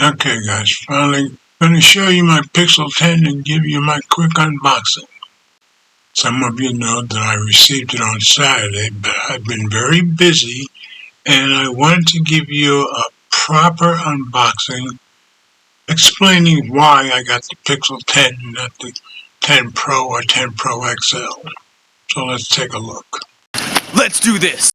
Okay guys, finally going to show you my Pixel 10 and give you my quick unboxing. Some of you know that I received it on Saturday, but I've been very busy and I wanted to give you a proper unboxing explaining why I got the Pixel 10 and not the 10 Pro or 10 Pro XL. So let's take a look. Let's do this!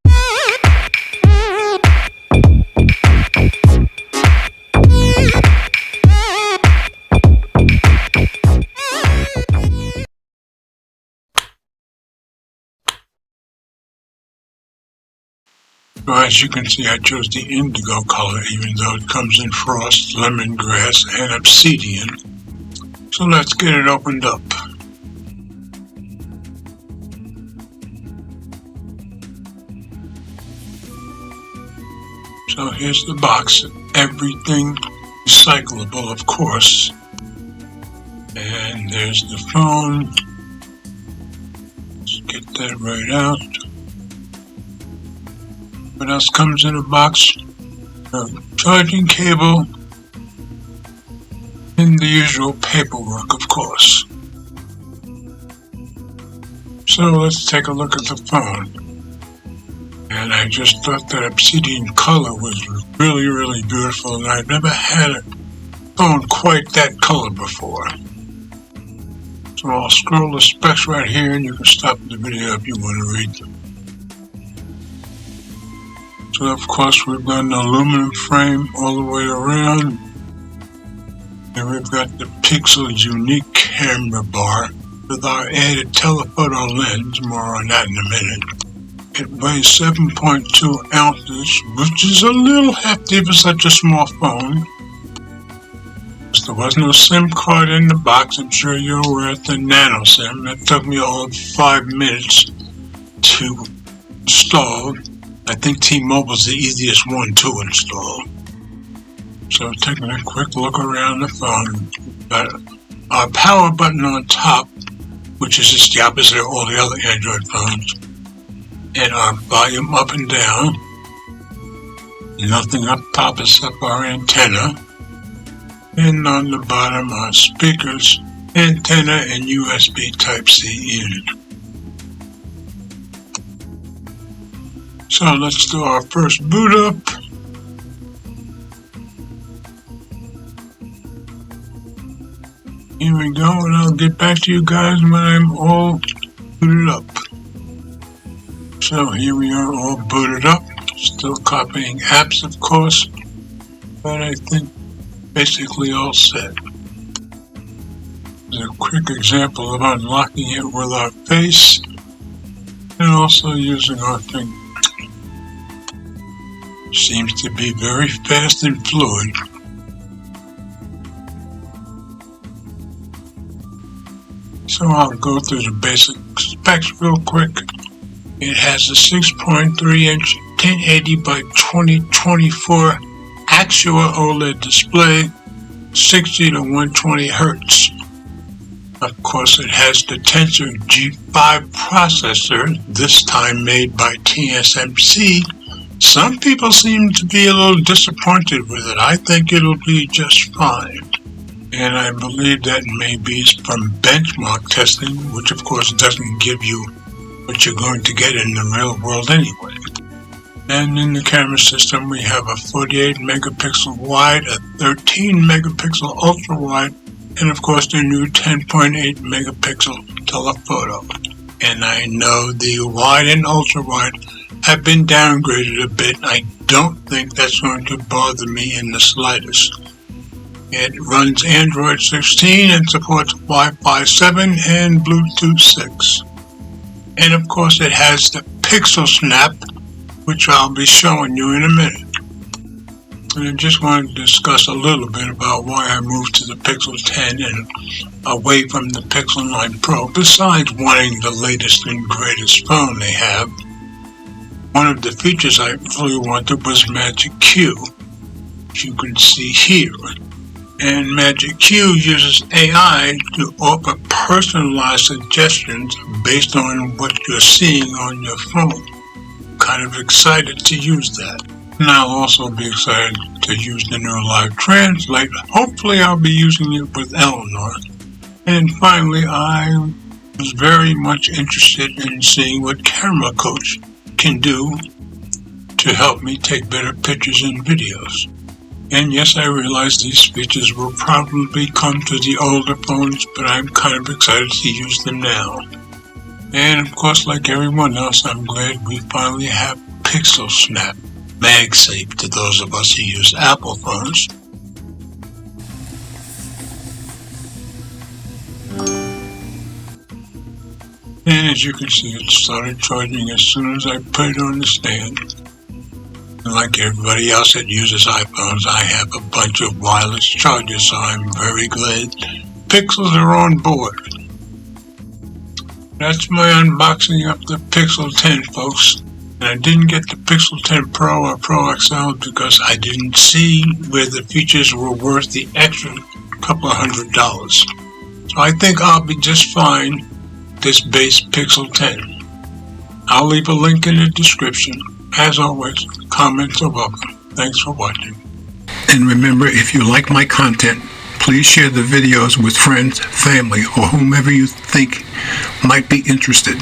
So as you can see, I chose the indigo color even though it comes in frost, lemongrass, and obsidian. So let's get it opened up. So here's the box, everything recyclable of course. And there's the phone. Let's get that right out. What else comes in a box? A charging cable and the usual paperwork of course. So let's take a look at the phone. And I just thought that obsidian color was really beautiful, and I've never had a phone quite that color before. So I'll scroll the specs right here and you can stop the video if you want to read them. So of course we've got an aluminum frame all the way around. And we've got the Pixel's unique camera bar with our added telephoto lens, more on that in a minute. It weighs 7.2 ounces, which is a little hefty for such a small phone. There was no SIM card in the box. I'm sure you're aware of the Nano SIM. That took me all 5 minutes to install. I think T-Mobile's the easiest one to install. So taking a quick look around the phone, got our power button on top, which is just the opposite of all the other Android phones, and our volume up and down. Nothing up top except our antenna. And on the bottom are speakers, antenna, and USB Type-C in. So let's do our first boot up. Here we go, and I'll get back to you guys when I'm all booted up. So here we are all booted up, still copying apps of course, but I think basically all set. There's a quick example of unlocking it with our face and also using our finger. Seems to be very fast and fluid. So I'll go through the basic specs real quick. It has a 6.3-inch 1080 by 2024 actual OLED display, 60 to 120 Hz. Of course, it has the Tensor G5 processor, this time made by TSMC. Some people seem to be a little disappointed with it. I think it'll be just fine. And I believe that may be from benchmark testing, which of course doesn't give you what you're going to get in the real world anyway. And in the camera system we have a 48 megapixel wide, a 13 megapixel ultra wide, and of course the new 10.8 megapixel telephoto. And I know the wide and ultra wide have been downgraded a bit. I don't think that's going to bother me in the slightest. It runs Android 16 and supports Wi-Fi 7 and Bluetooth 6. And of course it has the Pixel Snap, which I'll be showing you in a minute. And I just wanted to discuss a little bit about why I moved to the Pixel 10 and away from the Pixel 9 Pro. Besides wanting the latest and greatest phone they have, one of the features I really wanted was Magic Q, which you can see here. And Magic Q uses AI to offer personalized suggestions based on what you're seeing on your phone. Kind of excited to use that. And I'll also be excited to use the new Live Translate. Hopefully I'll be using it with Eleanor. And finally, I was very much interested in seeing what Camera Coach can do to help me take better pictures and videos. And yes, I realize these features will probably come to the older phones, but I'm kind of excited to use them now. And of course, like everyone else, I'm glad we finally have Pixel Snap, MagSafe to those of us who use Apple phones. And as you can see, it started charging as soon as I put it on the stand. And like everybody else that uses iPhones, I have a bunch of wireless chargers, so I'm very glad Pixels are on board. That's my unboxing of the Pixel 10, folks. And I didn't get the Pixel 10 Pro or Pro XL because I didn't see where the features were worth the extra couple of $100. So I think I'll be just fine this base Pixel 10. I'll leave a link in the description. As always, comments are welcome. Thanks for watching. And remember, if you like my content, please share the videos with friends, family, or whomever you think might be interested.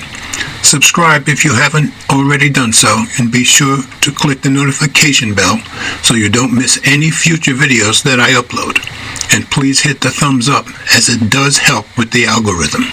Subscribe if you haven't already done so, and be sure to click the notification bell so you don't miss any future videos that I upload. And please hit the thumbs up, as it does help with the algorithm.